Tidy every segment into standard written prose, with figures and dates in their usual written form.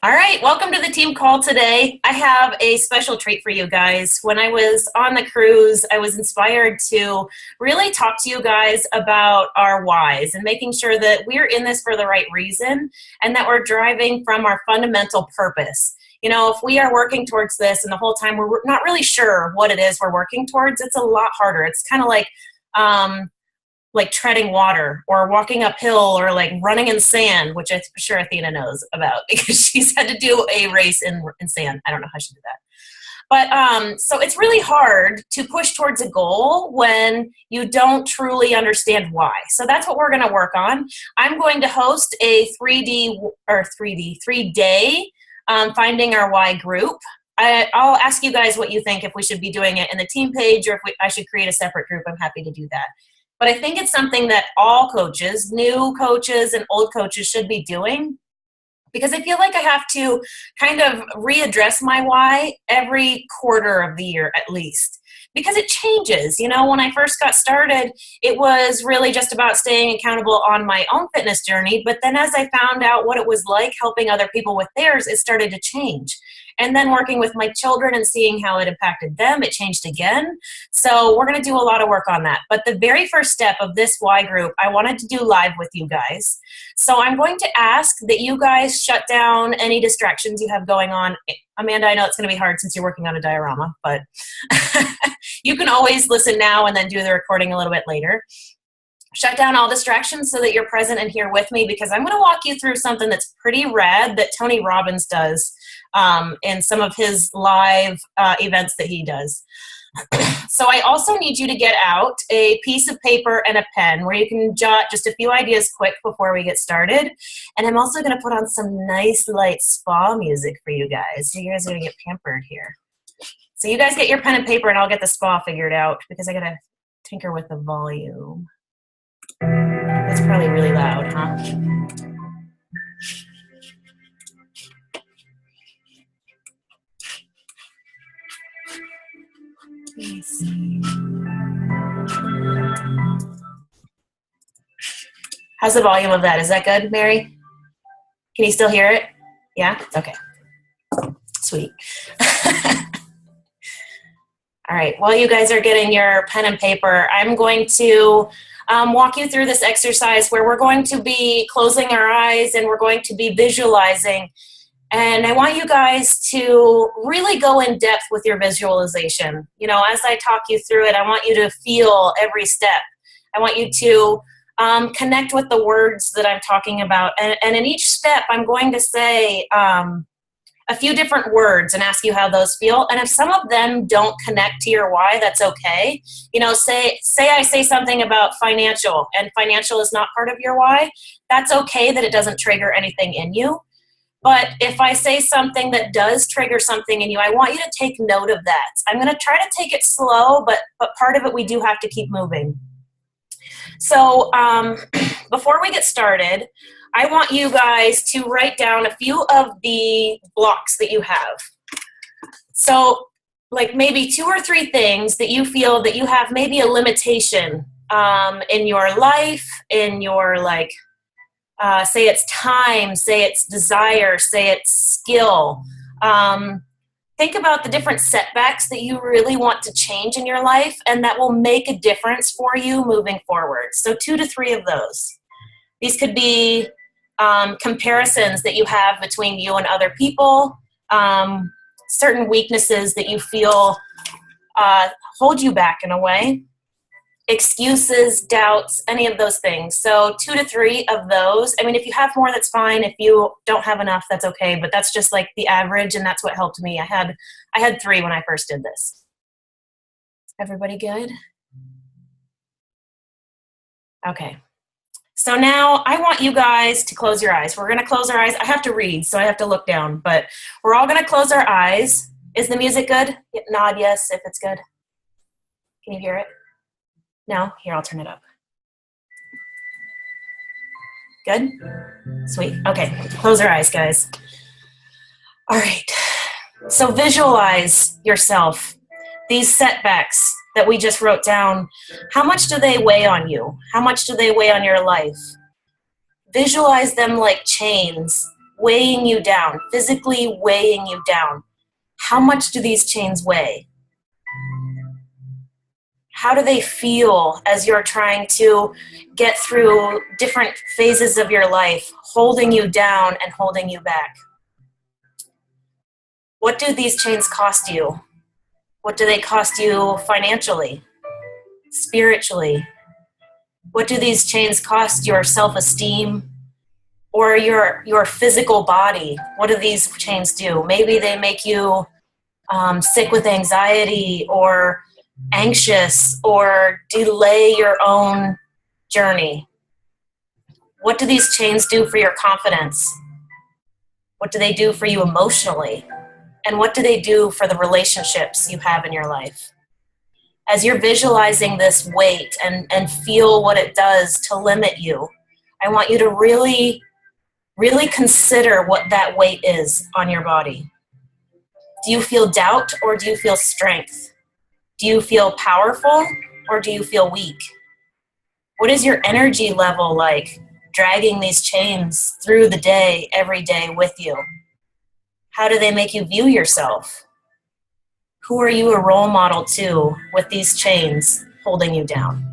All right, welcome to the team call today. I have a special treat for you guys. When I was on the cruise, I was inspired to really talk to you guys about our whys and making sure that we're in this for the right reason and that we're driving from our fundamental purpose. You know, if we are working towards this and the whole time we're not really sure what it is we're working towards, it's a lot harder. It's kind of like treading water or walking uphill or like running in sand, which I'm sure Athena knows about because she's had to do a race in sand. I don't know how she did that. But so it's really hard to push towards a goal when you don't truly understand why. So that's what we're going to work on. I'm going to host a 3-day Finding Our Why group. I'll ask you guys what you think, if we should be doing it in the team page or if I should create a separate group. I'm happy to do that. But I think it's something that all coaches, new coaches and old coaches, should be doing, because I feel like I have to kind of readdress my why every quarter of the year at least, because it changes. You know, when I first got started, it was really just about staying accountable on my own fitness journey. But then as I found out what it was like helping other people with theirs, it started to change. And then working with my children and seeing how it impacted them, it changed again. So we're going to do a lot of work on that. But the very first step of this why group, I wanted to do live with you guys. So I'm going to ask that you guys shut down any distractions you have going on. Amanda, I know it's going to be hard since you're working on a diorama, but you can always listen now and then do the recording a little bit later. Shut down all distractions so that you're present and here with me, because I'm going to walk you through something that's pretty rad that Tony Robbins does in some of his live events that he does. So I also need you to get out a piece of paper and a pen where you can jot just a few ideas quick before we get started. And I'm also going to put on some nice light spa music for you guys. So you guys are going to get pampered here. So you guys get your pen and paper and I'll get the spa figured out, because I got to tinker with the volume. That's probably really loud, huh? Let me see. How's the volume of that? Is that good, Mary? Can you still hear it? Yeah? Okay. Sweet. All right. While you guys are getting your pen and paper, I'm going to walk you through this exercise where we're going to be closing our eyes and we're going to be visualizing. And I want you guys to really go in depth with your visualization. You know, as I talk you through it, I want you to feel every step. I want you to connect with the words that I'm talking about. And in each step, I'm going to say a few different words and ask you how those feel. And if some of them don't connect to your why, that's okay. You know, say I say something about financial and financial is not part of your why. That's okay that it doesn't trigger anything in you. But if I say something that does trigger something in you, I want you to take note of that. I'm going to try to take it slow, but part of it we do have to keep moving. So before we get started, I want you guys to write down a few of the blocks that you have. So like maybe 2 or 3 things that you feel that you have maybe a limitation in your life, in your like, say it's time, say it's desire, say it's skill. Think about the different setbacks that you really want to change in your life and that will make a difference for you moving forward. So 2 to 3 of those. These could be comparisons that you have between you and other people, certain weaknesses that you feel hold you back in a way, excuses, doubts, any of those things. So 2 to 3 of those. I mean, if you have more, that's fine. If you don't have enough, that's okay. But that's just like the average, and that's what helped me. I had 3 when I first did this. Everybody good? Okay. So now I want you guys to close your eyes. We're going to close our eyes. I have to read, so I have to look down. But we're all going to close our eyes. Is the music good? Nod yes if it's good. Can you hear it? No? Here, I'll turn it up. Good? Sweet. Okay. Close our eyes, guys. All right. So visualize yourself. These setbacks that we just wrote down, how much do they weigh on you? How much do they weigh on your life? Visualize them like chains weighing you down, physically weighing you down. How much do these chains weigh? How do they feel as you're trying to get through different phases of your life, holding you down and holding you back? What do these chains cost you? What do they cost you financially, spiritually? What do these chains cost your self-esteem or your physical body? What do these chains do? Maybe they make you sick with anxiety or anxious or delay your own journey. What do these chains do for your confidence? What do they do for you emotionally? And what do they do for the relationships you have in your life? As you're visualizing this weight and feel what it does to limit you, I want you to really, really consider what that weight is on your body. Do you feel doubt or do you feel strength? Do you feel powerful or do you feel weak? What is your energy level like dragging these chains through the day, every day with you? How do they make you view yourself? Who are you a role model to with these chains holding you down?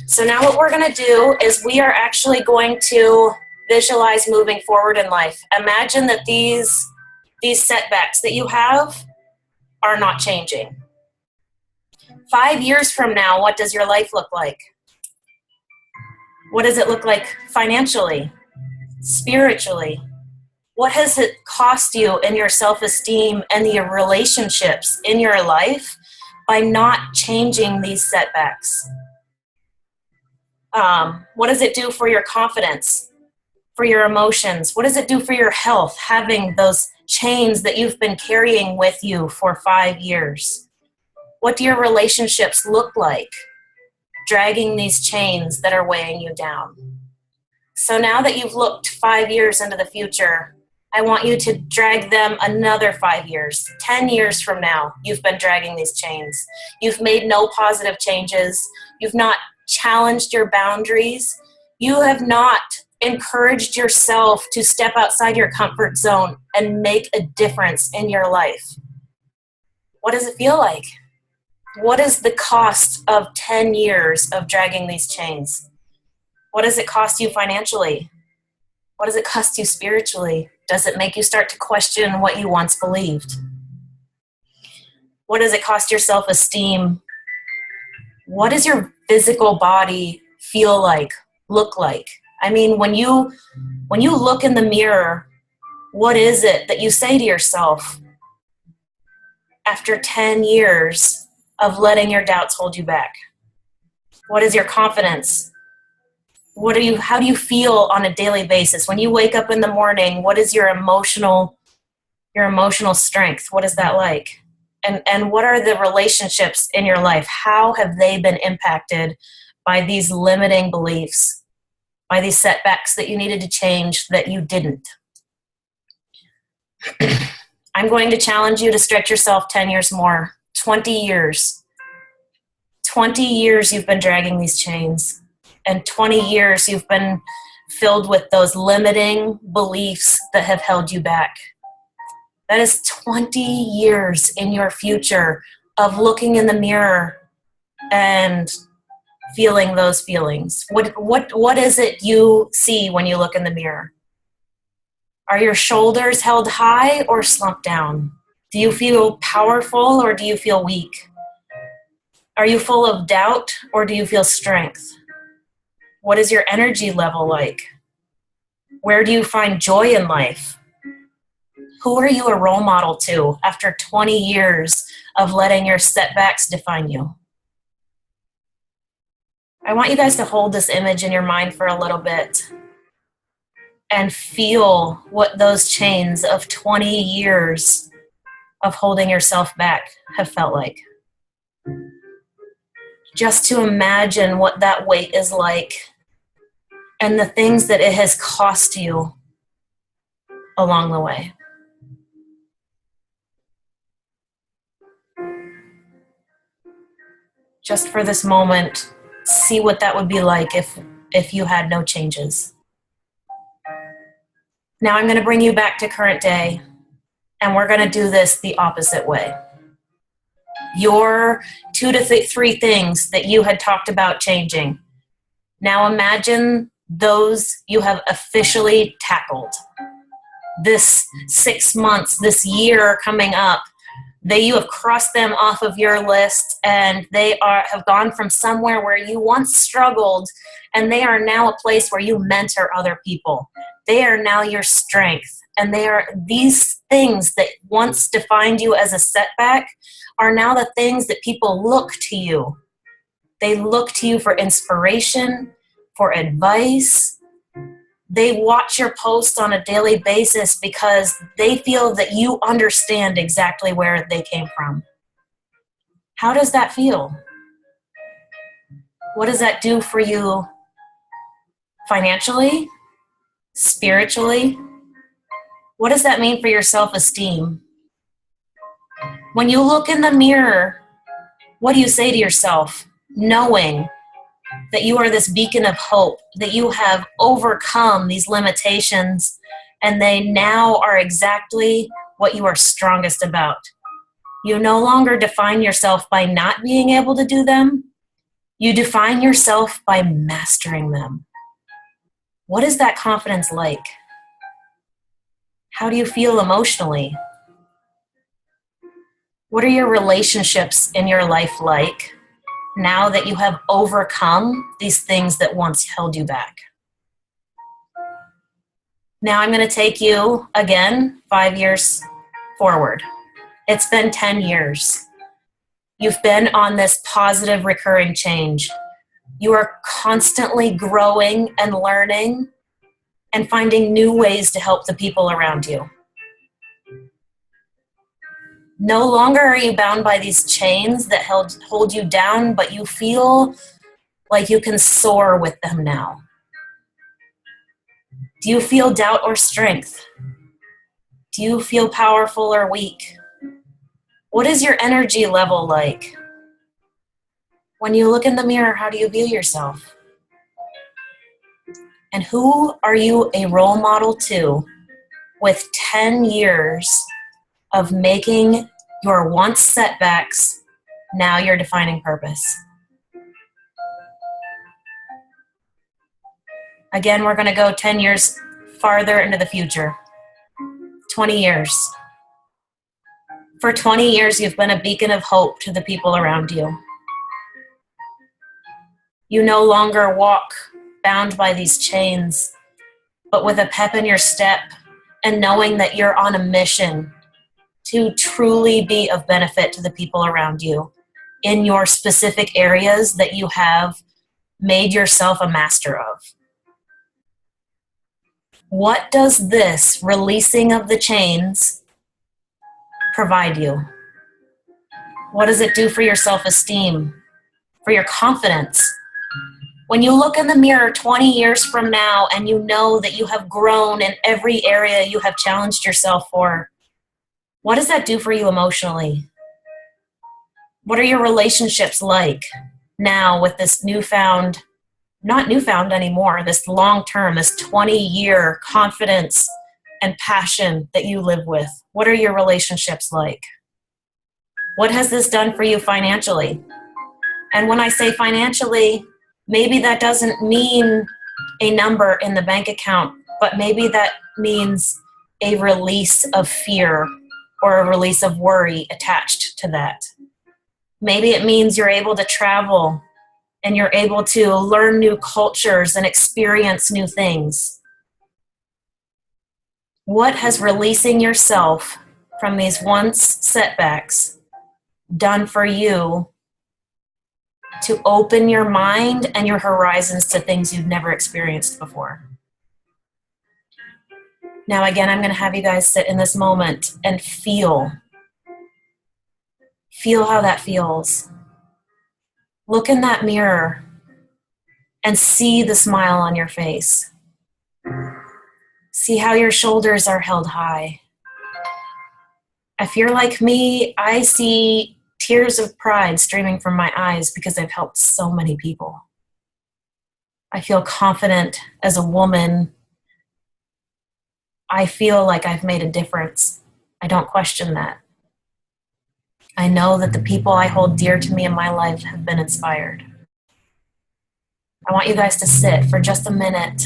So now what we're going to do is we are actually going to visualize moving forward in life. Imagine that these setbacks that you have are not changing. 5 years from now, what does your life look like? What does it look like financially, spiritually? What has it cost you in your self-esteem and your relationships in your life by not changing these setbacks? What does it do for your confidence, for your emotions? What does it do for your health, having those chains that you've been carrying with you for 5 years? What do your relationships look like, dragging these chains that are weighing you down? So now that you've looked 5 years into the future, I want you to drag them another 5 years. 10 years from now, you've been dragging these chains. You've made no positive changes. You've not challenged your boundaries. You have not encouraged yourself to step outside your comfort zone and make a difference in your life. What does it feel like? What is the cost of 10 years of dragging these chains? What does it cost you financially? What does it cost you spiritually? Does it make you start to question what you once believed? What does it cost your self-esteem? What does your physical body feel like, look like? I mean, when you look in the mirror, what is it that you say to yourself after 10 years of letting your doubts hold you back? What is your confidence? How do you feel on a daily basis? When you wake up in the morning, what is your emotional strength? What is that like? And what are the relationships in your life? How have they been impacted by these limiting beliefs, by these setbacks that you needed to change that you didn't? I'm going to challenge you to stretch yourself 10 years more, 20 years. 20 years you've been dragging these chains. And 20 years you've been filled with those limiting beliefs that have held you back. That is 20 years in your future of looking in the mirror and feeling those feelings. What is it you see when you look in the mirror? Are your shoulders held high or slumped down? Do you feel powerful or do you feel weak? Are you full of doubt or do you feel strength? What is your energy level like? Where do you find joy in life? Who are you a role model to after 20 years of letting your setbacks define you? I want you guys to hold this image in your mind for a little bit and feel what those chains of 20 years of holding yourself back have felt like. Just to imagine what that weight is like and the things that it has cost you along the way. Just for this moment, see what that would be like if you had no changes. Now I'm going to bring you back to current day, and we're going to do this the opposite way. Your 2 to 3 things that you had talked about changing. Now imagine those you have officially tackled. This 6 months, this year coming up, you have crossed them off of your list, and they have gone from somewhere where you once struggled, and they are now a place where you mentor other people. They are now your strength, and they are these things that once defined you as a setback are now the things that people look to you. They look to you for inspiration, for advice. They watch your posts on a daily basis because they feel that you understand exactly where they came from. How does that feel? What does that do for you financially, spiritually? What does that mean for your self-esteem? When you look in the mirror, what do you say to yourself, knowing that you are this beacon of hope, that you have overcome these limitations, and they now are exactly what you are strongest about? You no longer define yourself by not being able to do them. You define yourself by mastering them. What is that confidence like? How do you feel emotionally? What are your relationships in your life like now that you have overcome these things that once held you back? Now I'm going to take you, again, 5 years forward. It's been 10 years. You've been on this positive recurring change. You are constantly growing and learning and finding new ways to help the people around you. No longer are you bound by these chains that hold you down, but you feel like you can soar with them now. Do you feel doubt or strength? Do you feel powerful or weak? What is your energy level like? When you look in the mirror, how do you view yourself? And who are you a role model to with 10 years of making your once setbacks now your defining purpose? Again, we're going to go 10 years farther into the future. 20 years. For 20 years, you've been a beacon of hope to the people around you. You no longer walk bound by these chains, but with a pep in your step and knowing that you're on a mission to truly be of benefit to the people around you in your specific areas that you have made yourself a master of. What does this releasing of the chains provide you? What does it do for your self-esteem, for your confidence? When you look in the mirror 20 years from now and you know that you have grown in every area you have challenged yourself for, what does that do for you emotionally? What are your relationships like now with this newfound, not newfound anymore, this long-term, this 20-year confidence and passion that you live with? What are your relationships like? What has this done for you financially? And when I say financially, maybe that doesn't mean a number in the bank account, but maybe that means a release of fear or a release of worry attached to that. Maybe it means you're able to travel and you're able to learn new cultures and experience new things. What has releasing yourself from these once setbacks done for you to open your mind and your horizons to things you've never experienced before? Now, again, I'm going to have you guys sit in this moment and feel how that feels. Look in that mirror and see the smile on your face. See how your shoulders are held high. If you're like me, I see tears of pride streaming from my eyes because I've helped so many people. I feel confident as a woman I feel like I've made a difference. I don't question that. I know that the people I hold dear to me in my life have been inspired. I want you guys to sit for just a minute,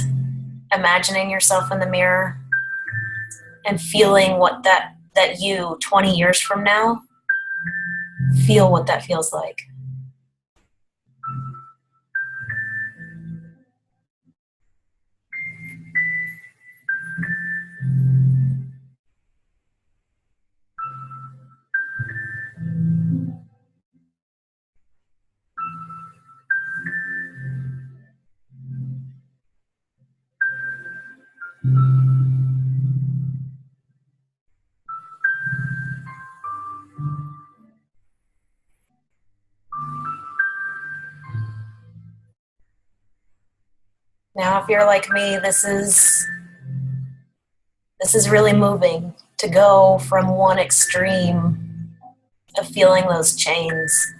imagining yourself in the mirror and feeling what that you 20 years from now, feel what that feels like. Now, if you're like me, this is really moving to go from one extreme of feeling those chains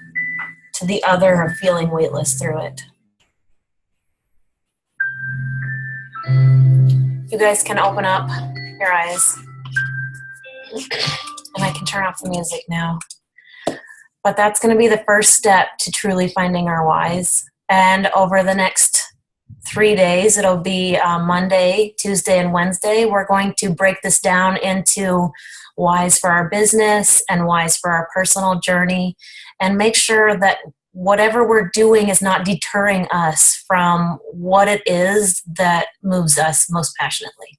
to the other of feeling weightless through it. You guys can open up your eyes, and I can turn off the music now. But that's going to be the first step to truly finding our whys. And over the next 3 days, it'll be Monday, Tuesday, and Wednesday. We're going to break this down into whys for our business and whys for our personal journey, and make sure that whatever we're doing is not deterring us from what it is that moves us most passionately.